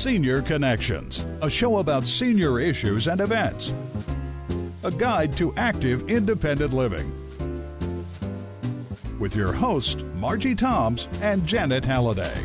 Senior Connections, a show about senior issues and events. A guide to active independent living. With your hosts, Margie Toms and Janet Halliday.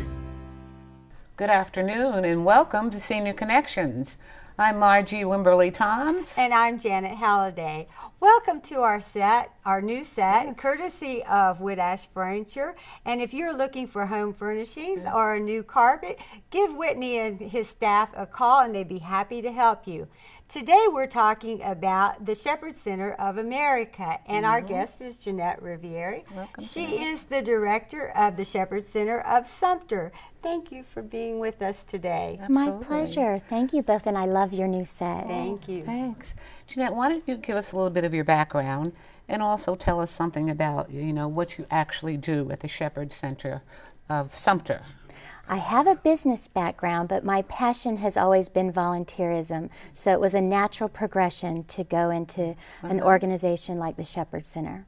Good afternoon and welcome to Senior Connections. I'm Margie Wimberly Toms. And I'm Janet Halliday. Welcome to our new set, courtesy of Wood Ash Furniture. And if you're looking for home furnishings or a new carpet, give Whitney and his staff a call and they'd be happy to help you. Today we're talking about the Shepherd Center of America, and our guest is Jeanette Roveri. Welcome, she Jeanette. is the director of the Shepherd Center of Sumter. Thank you for being with us today. Absolutely. My pleasure. Thank you both, and I love your new set. Thank you. Thanks. Jeanette, why don't you give us a little bit of your background and also tell us something about, what you actually do at the Shepherd Center of Sumter. I have a business background, but my passion has always been volunteerism, so it was a natural progression to go into an organization like the Shepherd Center.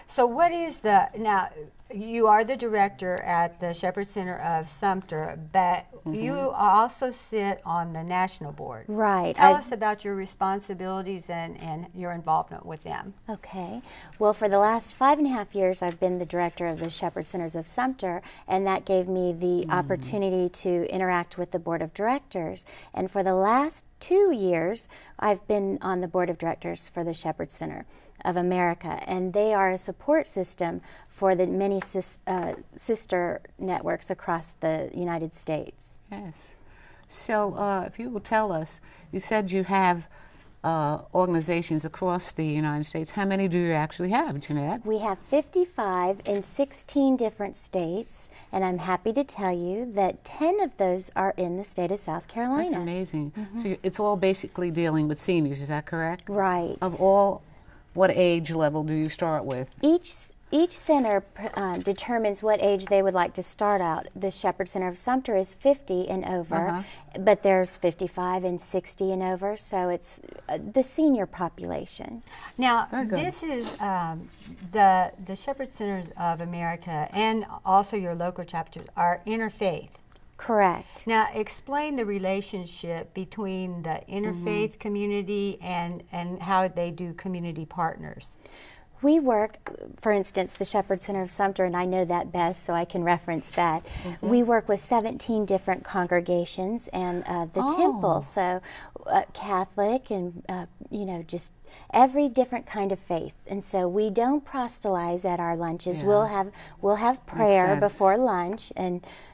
So what is now you are the director at the Shepherd Center of Sumter, but you also sit on the national board. Right. Tell us about your responsibilities and your involvement with them. Okay. Well, for the last 5.5 years, I've been the director of the Shepherd Centers of Sumter, and that gave me the opportunity to interact with the board of directors. And for the last 2 years, I've been on the board of directors for the Shepherd Center of America, and they are a support system for the many sister networks across the United States. Yes. So if you will tell us, you said you have organizations across the United States. How many do you actually have, Jeanette? We have 55 in 16 different states, and I'm happy to tell you that 10 of those are in the state of South Carolina. That's amazing. So it's all basically dealing with seniors, is that correct? Right. Of all, what age level do you start with? Each center determines what age they would like to start out. The Shepherd Center of Sumter is 50 and over, but there's 55 and 60 and over, so it's the senior population. Now, this is the Shepherd Centers of America, and also your local chapters are interfaith. Correct. Now, explain the relationship between the interfaith community and how they do community partners. We work, for instance, the Shepherd Center of Sumter, and I know that best, so I can reference that. We work with 17 different congregations and the temple, so Catholic and, just every different kind of faith. And so we don't proselytize at our lunches. Yeah. We'll have prayer before lunch,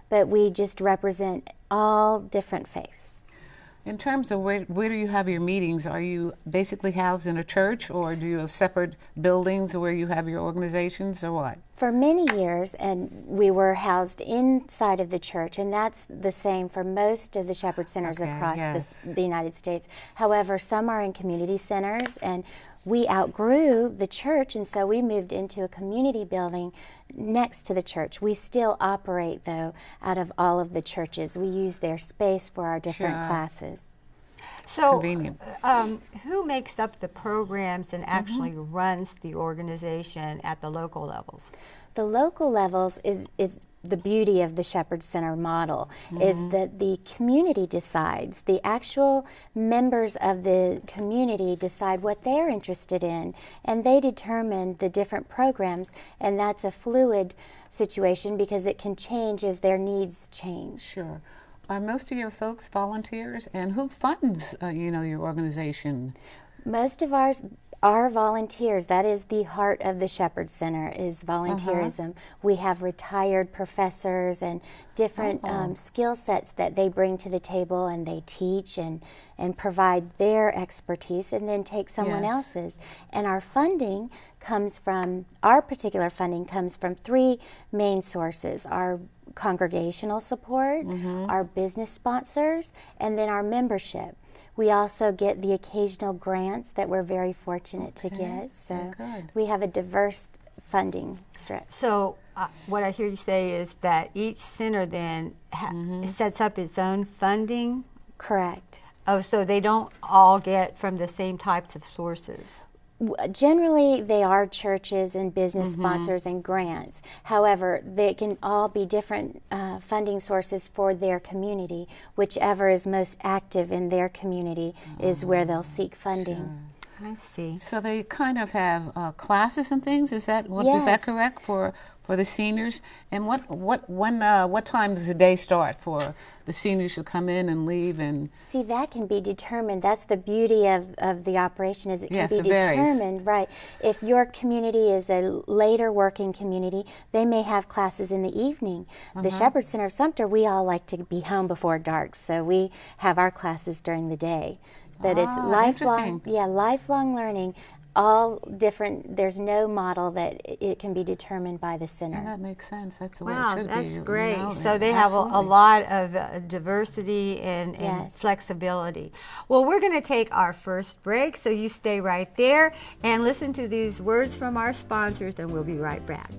but we just represent all different faiths. In terms of where do you have your meetings, are you basically housed in a church, or do you have separate buildings where you have your organizations, or what? For many years, and we were housed inside of the church, and that's the same for most of the Shepherd Centers across the United States. However, some are in community centers, and we outgrew the church, and so we moved into a community building next to the church. We still operate, though, out of all of the churches. We use their space for our different classes. So, Convenient. Who makes up the programs and actually runs the organization at the local levels? The local levels is the beauty of the Shepherd Center model, is that the community decides. The actual members of the community decide what they're interested in, and they determine the different programs, and that's a fluid situation because it can change as their needs change. Sure. Are most of your folks volunteers, and who funds, your organization? Most of ours are volunteers. That is the heart of the Shepherd Center, is volunteerism. We have retired professors and different skill sets that they bring to the table, and they teach and provide their expertise and then take someone else's. And our funding comes from, our particular funding comes from 3 main sources: our congregational support, our business sponsors, and then our membership. We also get the occasional grants that we're very fortunate to get. So we have a diverse funding stretch. So what I hear you say is that each center then sets up its own funding? Correct. Oh, so they don't all get from the same types of sources? Generally, they are churches and business sponsors and grants. However, they can all be different funding sources for their community. Whichever is most active in their community is where they'll seek funding. I see. So they kind of have classes and things. Is that Yes. is that correct for the seniors? And what time does the day start for the seniors to come in and leave? And See, that can be determined. That's the beauty of the operation, is it can Yes, be it varies. determined. Right. If your community is a later working community, they may have classes in the evening. The Shepherd Center of Sumter, we all like to be home before dark, so we have our classes during the day. But it's lifelong, interesting. lifelong learning. All different. There's no model that it can be determined by the center. that makes sense. That's the way Wow, it should be. that's great. You know, So they have a absolutely. lot of diversity and Yes. flexibility. Well, we're going to take our first break, so you stay right there and listen to these words from our sponsors, and we'll be right back.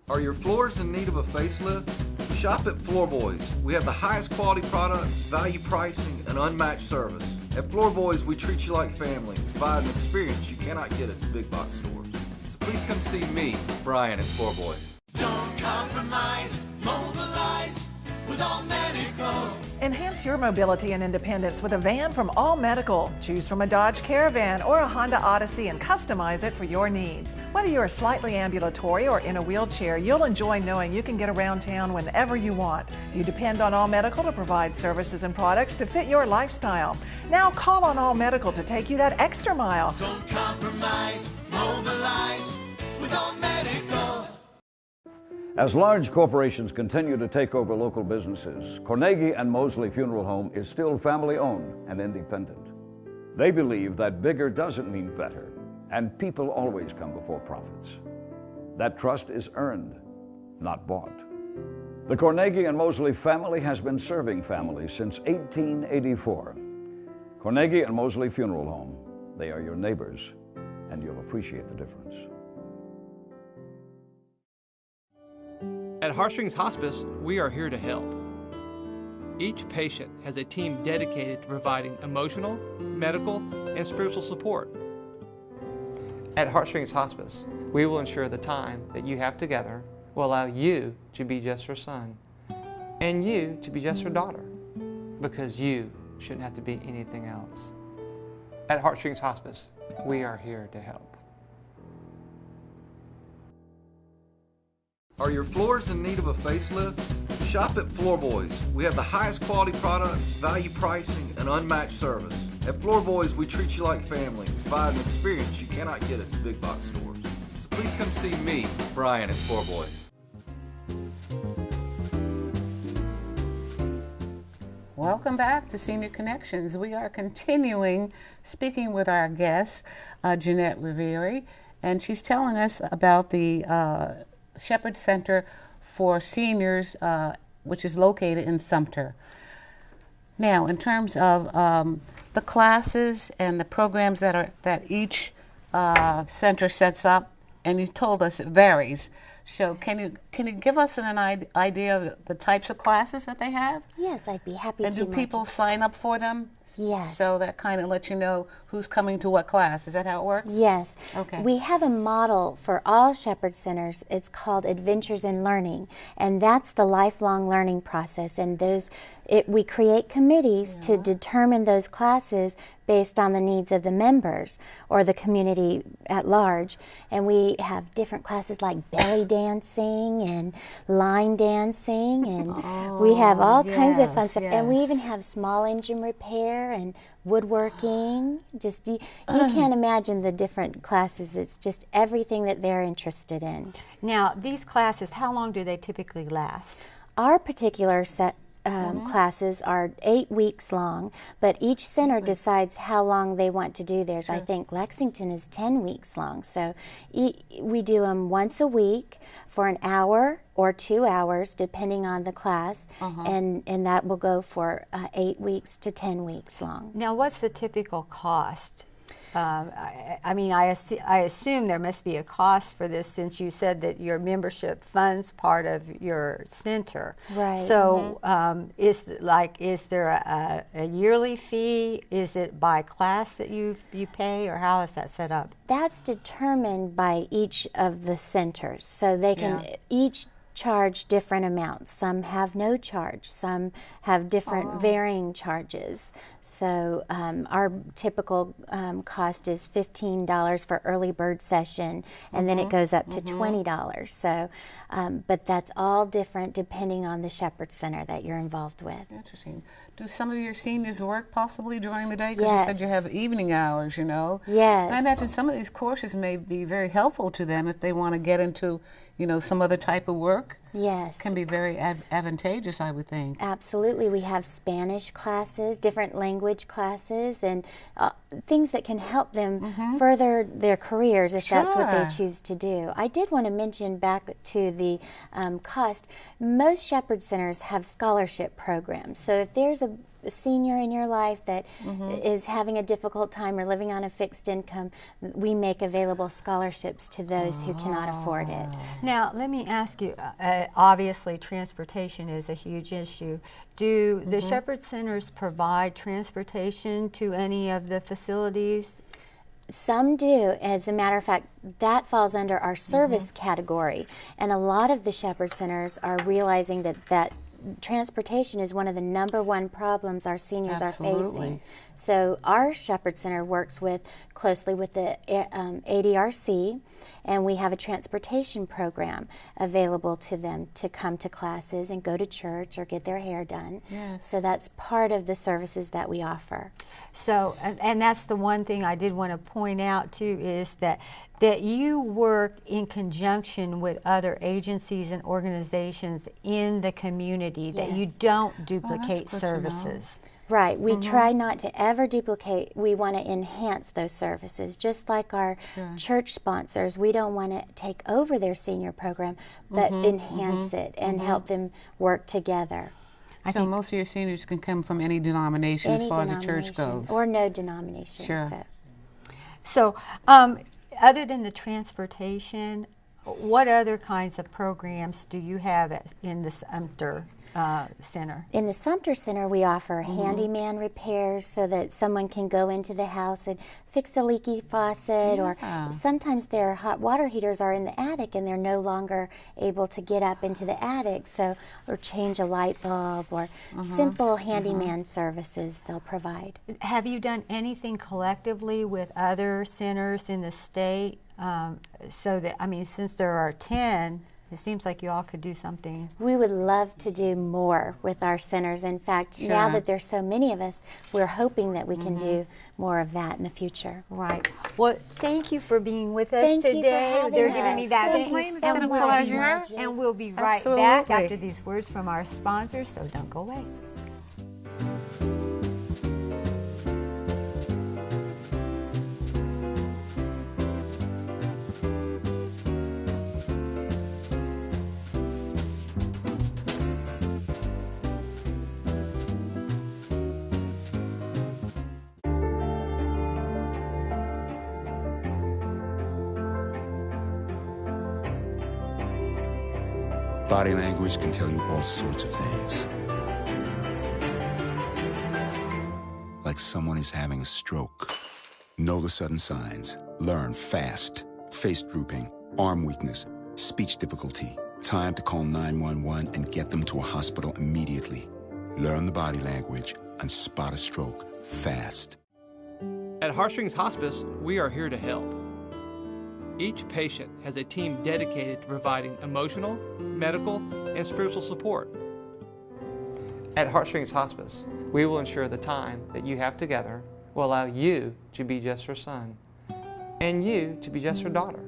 Are your floors in need of a facelift? Shop at Floor Boys. We have the highest quality products, value pricing, and unmatched service. At Floor Boys, we treat you like family, provide an experience you cannot get at the big box stores. So please come see me, Brian, at Floor Boys. Don't compromise, mobilize with All Medical. Enhance your mobility and independence with a van from All Medical. Choose from a Dodge Caravan or a Honda Odyssey and customize it for your needs. Whether you're slightly ambulatory or in a wheelchair, you'll enjoy knowing you can get around town whenever you want. You depend on All Medical to provide services and products to fit your lifestyle. Now call on All Medical to take you that extra mile. Don't compromise, mobilize with All Medical. As large corporations continue to take over local businesses, Carnegie and Mosley Funeral Home is still family-owned and independent. They believe that bigger doesn't mean better, and people always come before profits. That trust is earned, not bought. The Carnegie and Mosley family has been serving families since 1884. Carnegie and Mosley Funeral Home, they are your neighbors, and you'll appreciate the difference. At Heartstrings Hospice, we are here to help. Each patient has a team dedicated to providing emotional, medical, and spiritual support. At Heartstrings Hospice, we will ensure the time that you have together will allow you to be just her son and you to be just her daughter, because you shouldn't have to be anything else. At Heartstrings Hospice, we are here to help. Are your floors in need of a facelift? Shop at Floor Boys. We have the highest quality products, value pricing, and unmatched service. At Floor Boys, we treat you like family, provide an experience you cannot get at the big box stores. So please come see me, Brian, at Floor Boys. Welcome back to Senior Connections. We are continuing speaking with our guest, Jeanette Roveri, and she's telling us about the Shepherd Center for Seniors, which is located in Sumter. Now, in terms of the classes and the programs that each center sets up, and you told us it varies. So can you give us an idea of the types of classes that they have? Yes, I'd be happy to. And do people sign up for them? Yes. So that kind of lets you know who's coming to what class. Is that how it works? Yes. Okay. We have a model for all Shepherd Centers. It's called Adventures in Learning, and that's the lifelong learning process. And we create committees to determine those classes based on the needs of the members or the community at large. And we have different classes like belly dancing and line dancing, and we have all kinds of fun stuff. And we even have small engine repair and woodworking. Just you can't imagine the different classes. It's just everything that they're interested in. Now, these classes, how long do they typically last? Our particular classes are 8 weeks long, but each center decides how long they want to do theirs. I think Lexington is 10 weeks long, so we do them once a week for an hour or 2 hours, depending on the class, and that will go for 8 weeks to 10 weeks long. Now, what's the typical cost? I mean, I assume there must be a cost for this, since you said that your membership funds part of your center. Right. So, is there a yearly fee? Is it by class that you pay, or how is that set up? That's determined by each of the centers, so they can each charge different amounts. Some have no charge, some have different varying charges. So our typical cost is $15 for early bird session, and then it goes up to $20. So, but that's all different depending on the Shepherd Center that you're involved with. Interesting. Do some of your seniors work possibly during the day? Because you said you have evening hours, you know. Yes. And I imagine some of these courses may be very helpful to them if they want to get into, you know, some other type of work. Yes. Can be very advantageous, I would think. Absolutely. We have Spanish classes, different language classes, and things that can help them further their careers if that's what they choose to do. I did want to mention back to the cost. Most Shepherd Centers have scholarship programs. So if there's a senior in your life that is having a difficult time or living on a fixed income, we make available scholarships to those who cannot afford it. Now, let me ask you, obviously transportation is a huge issue. Do the Shepherd Centers provide transportation to any of the facilities? Some do. As a matter of fact, that falls under our service category, and a lot of the Shepherd Centers are realizing that transportation is one of the #1 problems our seniors are facing. So our Shepherd Center works closely with the ADRC, and we have a transportation program available to them to come to classes and go to church or get their hair done. Yes. So that's part of the services that we offer. So, and that's the one thing I did want to point out too, is that you work in conjunction with other agencies and organizations in the community, that you don't duplicate services. Right. We try not to ever duplicate. We want to enhance those services. Just like our church sponsors, we don't want to take over their senior program, but enhance it and help them work together. So most of your seniors can come from any denomination as far as the church goes? Or no denomination. Sure. So, other than the transportation, what other kinds of programs do you have in the Sumter Center? In the Sumter Center, we offer handyman repairs so that someone can go into the house and fix a leaky faucet, or sometimes their hot water heaters are in the attic and they're no longer able to get up into the attic, so or change a light bulb, or simple handyman services they'll provide. Have you done anything collectively with other centers in the state? So that, I mean, since there are 10, it seems like you all could do something. We would love to do more with our centers. In fact, now that there's so many of us, we're hoping that we can do more of that in the future. Right. Well, thank you for being with us Thank today. you for having They're us. giving me that. It's been a pleasure. And we'll be right back after these words from our sponsors, so don't go away. Body language can tell you all sorts of things. Like someone is having a stroke. Know the sudden signs. Learn fast. Face drooping, arm weakness, speech difficulty. Time to call 911 and get them to a hospital immediately. Learn the body language and spot a stroke fast. At Heartstrings Hospice, we are here to help. Each patient has a team dedicated to providing emotional, medical, and spiritual support. At Heartstrings Hospice, we will ensure the time that you have together will allow you to be just her son, and you to be just her daughter,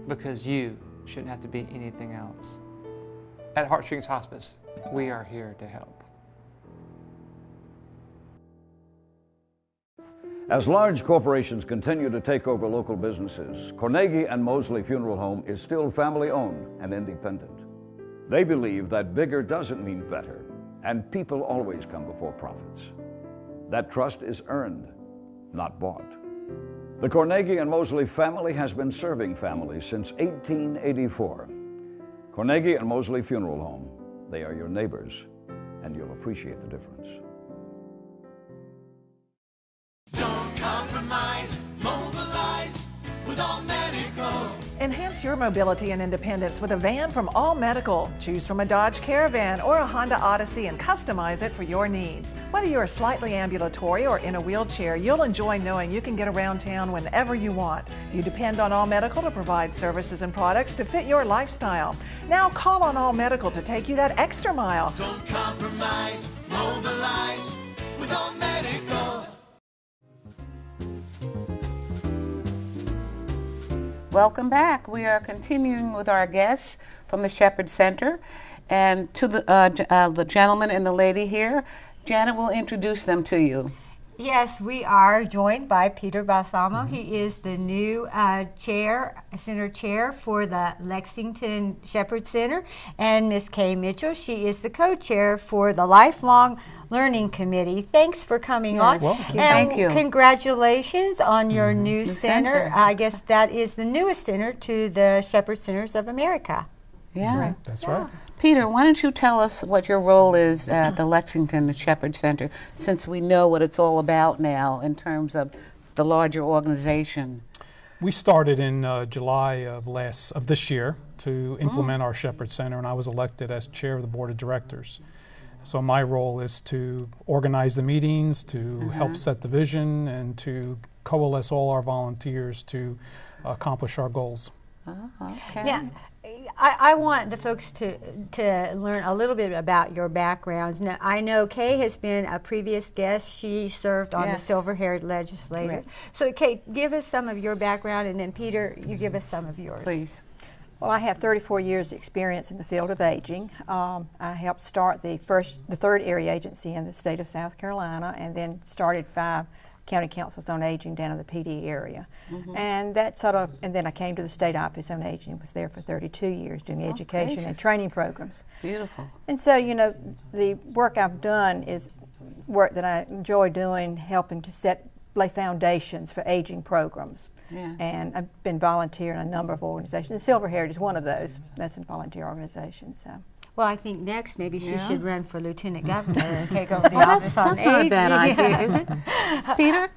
because you shouldn't have to be anything else. At Heartstrings Hospice, we are here to help. As large corporations continue to take over local businesses, Carnegie and Mosley Funeral Home is still family-owned and independent. They believe that bigger doesn't mean better, and people always come before profits. That trust is earned, not bought. The Carnegie and Mosley family has been serving families since 1884. Carnegie and Mosley Funeral Home, they are your neighbors, and you'll appreciate the difference. Don't compromise, mobilize with All Medical. Enhance your mobility and independence with a van from All Medical. Choose from a Dodge Caravan or a Honda Odyssey and customize it for your needs. Whether you're slightly ambulatory or in a wheelchair, you'll enjoy knowing you can get around town whenever you want. You depend on All Medical to provide services and products to fit your lifestyle. Now call on All Medical to take you that extra mile. Don't compromise, mobilize with All Medical. Welcome back. We are continuing with our guests from the Shepherd Center. And to the gentleman and the lady here, Janet will introduce them to you. Yes, we are joined by Peter Balsamo. He is the new center chair for the Lexington Shepherd Center, and Miss Kay Mitchell. She is the co-chair for the Lifelong Learning Committee. Thanks for coming on. Well, and thank you. Congratulations on your new center. center. I guess that is the newest center to the Shepherd Centers of America. Yeah. Right, that's right. Peter, why don't you tell us what your role is at the Lexington Shepherd Center, since we know what it's all about now in terms of the larger organization? We started in July of this year to implement our Shepherd Center, and I was elected as chair of the board of directors. So my role is to organize the meetings, to help set the vision, and to coalesce all our volunteers to accomplish our goals. Oh, okay. Yeah. I want the folks to learn a little bit about your backgrounds. Now, I know Kay has been a previous guest. She served on the silver-haired legislature. Correct. So, Kay, give us some of your background, and then Peter, you give us some of yours. Please. Well, I have 34 years experience in the field of aging. I helped start the third area agency in the state of South Carolina, and then started 5 county councils on aging down in the PD area. And that and then I came to the state office on aging, was there for 32 years doing education and training programs. Beautiful. And so, you know, the work I've done is work that I enjoy doing, helping to lay foundations for aging programs. Yes. And I've been volunteering in a number of organizations. And Silver Heritage is one of those. That's a volunteer organization. So. Well, I think next maybe she should run for lieutenant governor and take over the office on aging. That's not a bad idea, is it? Peter?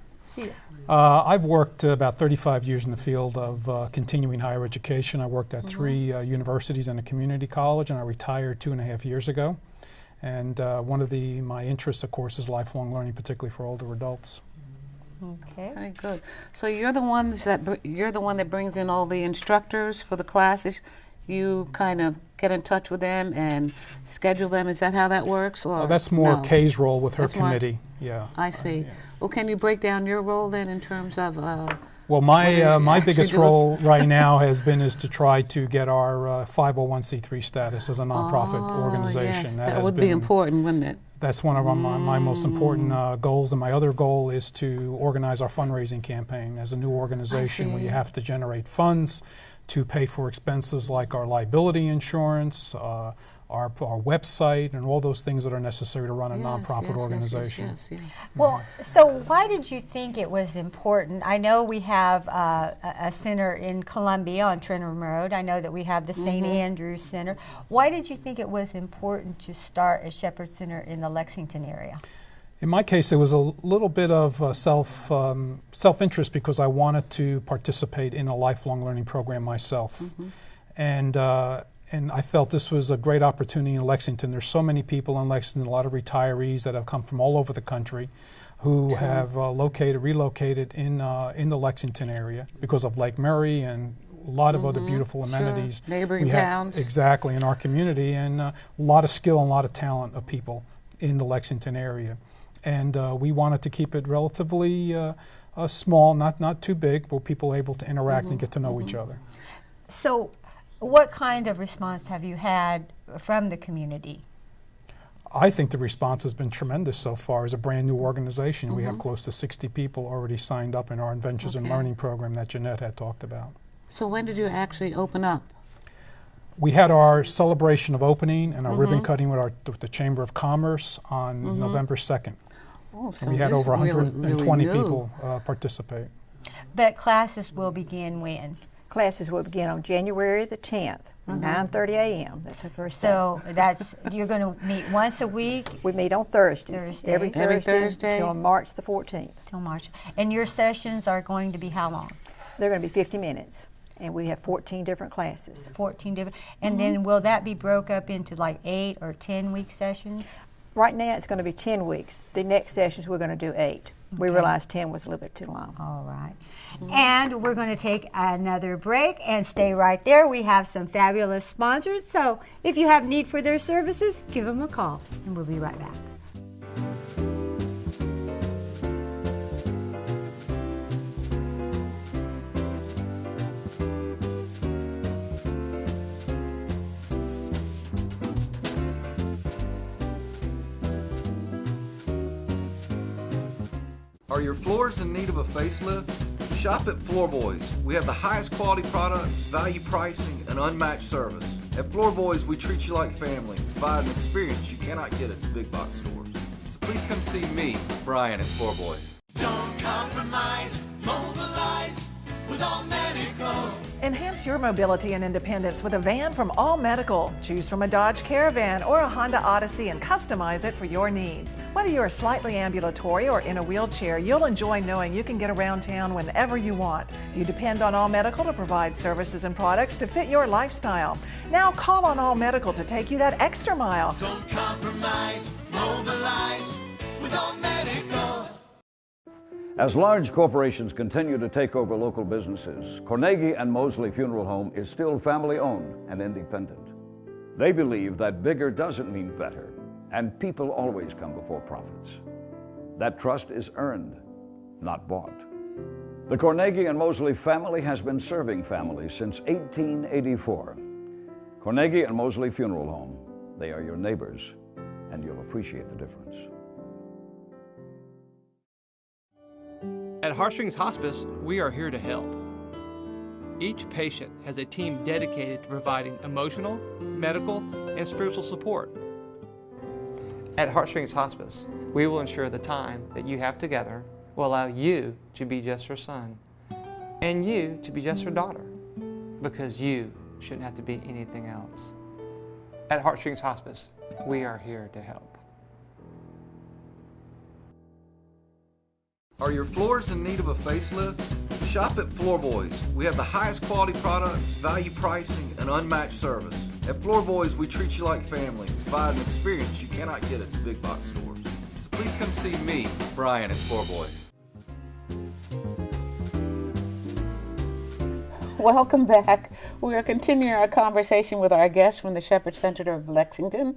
I've worked about 35 years in the field of continuing higher education. I worked at 3 universities and a community college, and I retired 2.5 years ago. And one of my interests, of course, is lifelong learning, particularly for older adults. Okay. Very good. So you're the one that brings in all the instructors for the classes. You kind of get in touch with them and schedule them. Is that how that works? Or that's more no? Kay's role with her That's more- committee. Yeah. I see. Yeah. Well, can you break down your role then in terms of? Well, my biggest role right now is to try to get our 501c3 status as a nonprofit organization. Yes, that would be important, wouldn't it? That's one of my most important goals, and my other goal is to organize our fundraising campaign. As a new organization, where you have to generate funds to pay for expenses like our liability insurance, our website, and all those things that are necessary to run a nonprofit organization. Well, so why did you think it was important? I know we have a center in Columbia on Trenton Road. I know that we have the St. Andrews Center. Why did you think it was important to start a Shepherd Center in the Lexington area? In my case, it was a little bit of self-interest because I wanted to participate in a lifelong learning program myself. And I felt this was a great opportunity in Lexington. There's so many people in Lexington, a lot of retirees that have come from all over the country who have relocated in the Lexington area because of Lake Murray and a lot of other beautiful amenities. Neighboring towns. Exactly, in our community, and a lot of skill and a lot of talent of people in the Lexington area. And we wanted to keep it relatively small, not too big, but people able to interact and get to know each other. So what kind of response have you had from the community? I think the response has been tremendous so far. As a brand new organization, we have close to 60 people already signed up in our Adventures in Learning program that Jeanette had talked about. So when did you actually open up? We had our celebration of opening and our ribbon cutting with the Chamber of Commerce on November 2nd. Oh, so And we had over 120 people participate. But classes will begin when? Classes will begin on January the 10th, 9:30 a.m. That's the first day. So you're going to meet once a week? We meet on Thursdays. Every Thursday until March the 14th. Till March. And your sessions are going to be how long? They're going to be 50 minutes. And we have 14 different classes. 14 different. And then will that be broke up into like 8 or 10-week sessions? Right now it's going to be 10 weeks. The next sessions we're going to do 8. We realized 10 was a little bit too long. All right. And we're going to take another break and stay right there. We have some fabulous sponsors. So if you have need for their services, give them a call. And we'll be right back. Are your floors in need of a facelift? Shop at Floorboys. We have the highest quality products, value pricing, and unmatched service. At Floorboys, we treat you like family, provide an experience you cannot get at the big box stores. So please come see me, Brian, at Floorboys. Don't compromise, mobilize with All Medical. Enhance your mobility and independence with a van from All Medical. Choose from a Dodge Caravan or a Honda Odyssey and customize it for your needs. Whether you're slightly ambulatory or in a wheelchair, you'll enjoy knowing you can get around town whenever you want. You depend on All Medical to provide services and products to fit your lifestyle. Now call on All Medical to take you that extra mile. Don't compromise, mobilize with All Medical. As large corporations continue to take over local businesses, Carnegie and Mosley Funeral Home is still family-owned and independent. They believe that bigger doesn't mean better, and people always come before profits. That trust is earned, not bought. The Carnegie and Mosley family has been serving families since 1884. Carnegie and Mosley Funeral Home, they are your neighbors, and you'll appreciate the difference. At Heartstrings Hospice, we are here to help. Each patient has a team dedicated to providing emotional, medical, and spiritual support. At Heartstrings Hospice, we will ensure the time that you have together will allow you to be just her son and you to be just her daughter, because you shouldn't have to be anything else. At Heartstrings Hospice, we are here to help. Are your floors in need of a facelift? Shop at Floorboys. We have the highest quality products, value pricing, and unmatched service. At Floorboys, we treat you like family, provide an experience you cannot get at the big box stores. So please come see me, Brian, at Floorboys. Welcome back. We are continuing our conversation with our guest from the Shepherd Center of Lexington.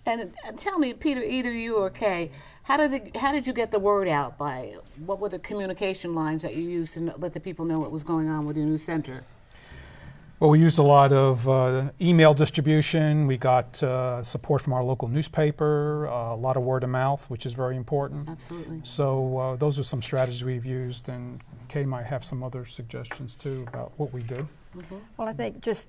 And tell me, Peter, either you or Kay, how did you get the word out? What were the communication lines that you used to let the people know what was going on with your new center? Well, we used a lot of email distribution. We got support from our local newspaper, a lot of word of mouth, which is very important. Absolutely. So those are some strategies we've used, and Kay might have some other suggestions too about what we did. Mm-hmm. Well, I think just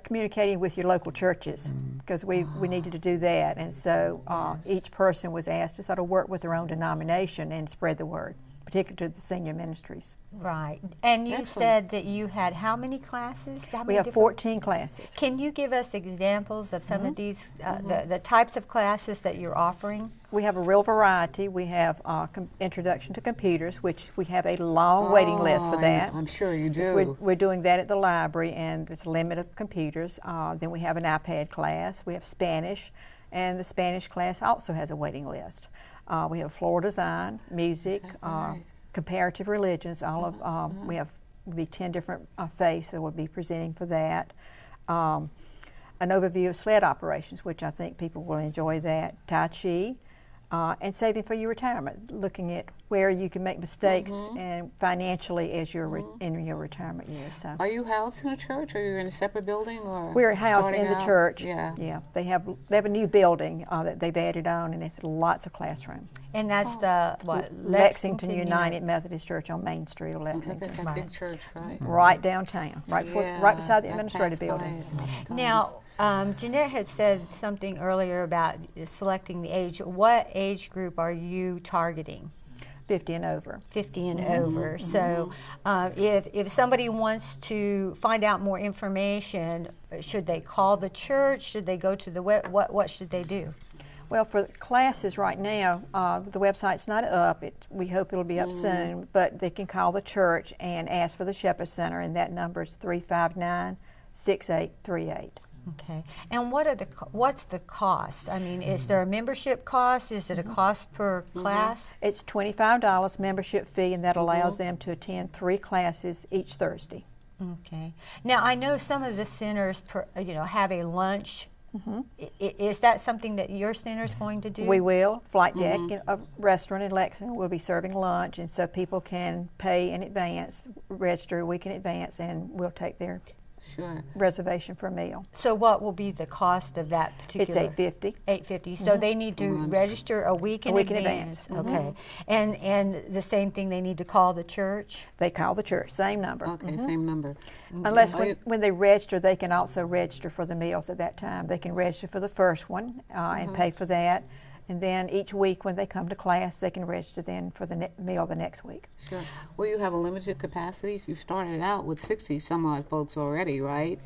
communicating with your local churches, because we needed to do that, and so each person was asked to sort of work with their own denomination and spread the word, particularly to the senior ministries. Right. And you said that you had how many classes? We have 14 classes. Can you give us examples of some of these, the types of classes that you're offering? We have a real variety. We have Introduction to Computers, which we have a long waiting list for that. I'm sure you do. We're doing that at the library, and it's a limit of computers. Then we have an iPad class. We have Spanish, and the Spanish class also has a waiting list. We have floor design, music, comparative religions. All of we have will be 10 different faiths that will be presenting for that. An overview of sled operations, which I think people will enjoy that. Tai Chi, and saving for your retirement, looking at where you can make mistakes and financially as you're in your retirement years. So, are you housed in a church, or you're in a separate building, or we're housed in the church? Yeah. They have a new building that they've added on, and it's lots of classroom. And that's the what? Lexington United Methodist Church on Main Street of Lexington. That's a big church, right? Right downtown, right beside the administrative building. Now, Jeanette had said something earlier about selecting the age. What age group are you targeting? 50 and over. 50 and over. So if somebody wants to find out more information, should they call the church? Should they go to the web? What should they do? Well, for classes right now, the website's not up. We hope it'll be up soon, but they can call the church and ask for the Shepherd Center, and that number is 359-6838. Okay. And what's the cost? I mean, is there a membership cost? Is it a cost per class? It's $25 membership fee, and that allows them to attend 3 classes each Thursday. Okay. Now, I know some of the centers, have a lunch. Is that something that your center is going to do? We will. Flight Deck, a restaurant in Lexington, will be serving lunch, and so people can pay in advance, register a week in advance, and we'll take their reservation for a meal. So what will be the cost of that particular? It's $8.50. $8.50. So they need to register a week in advance. Okay. And the same thing, they need to call the church? They call the church, same number. Okay, same number. Unless when they register, they can also register for the meals at that time. They can register for the first one and pay for that. And then each week when they come to class, they can register then for the meal the next week. Sure. Well, you have a limited capacity. You started out with 60 some odd folks already, right?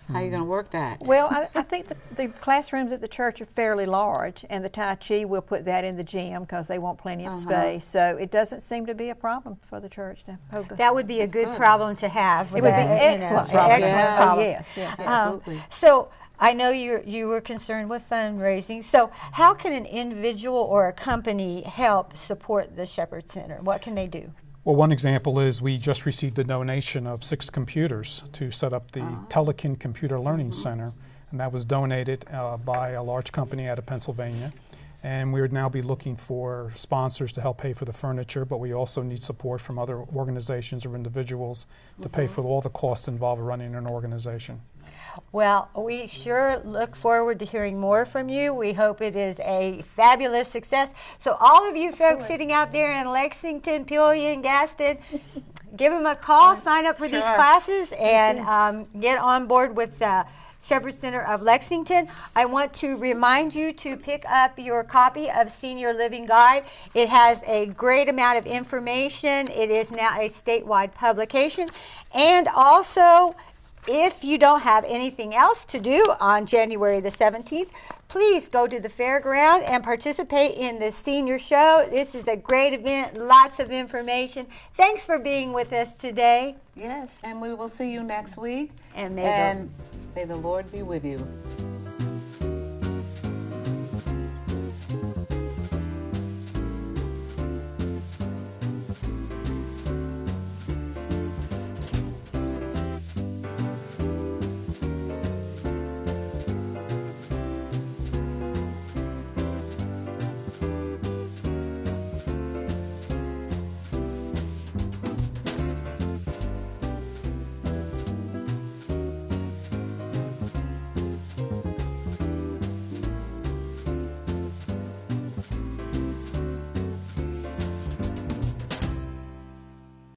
How are you going to work that? Well, I think the classrooms at the church are fairly large, and the Tai Chi, we'll put that in the gym because they want plenty of space. So it doesn't seem to be a problem for the church to hold That would be a good problem to have. It would be excellent problem. Yeah. Oh, yes, absolutely. So I know you were concerned with fundraising. So how can an individual or a company help support the Shepherd Center? What can they do? Well, one example is we just received a donation of 6 computers to set up the Telekin Computer Learning Center, and that was donated by a large company out of Pennsylvania. And we would now be looking for sponsors to help pay for the furniture, but we also need support from other organizations or individuals to pay for all the costs involved in running an organization. Well, we sure look forward to hearing more from you. We hope it is a fabulous success. So all of you folks sitting out there in Lexington, Peoria, Gaston, give them a call, sign up for these classes, and get on board with the Shepherd Center of Lexington. I want to remind you to pick up your copy of Senior Living Guide. It has a great amount of information. It is now a statewide publication. And also, if you don't have anything else to do on January the 17th, please go to the fairground and participate in the senior show. This is a great event, lots of information. Thanks for being with us today. Yes, and we will see you next week. And may the Lord be with you.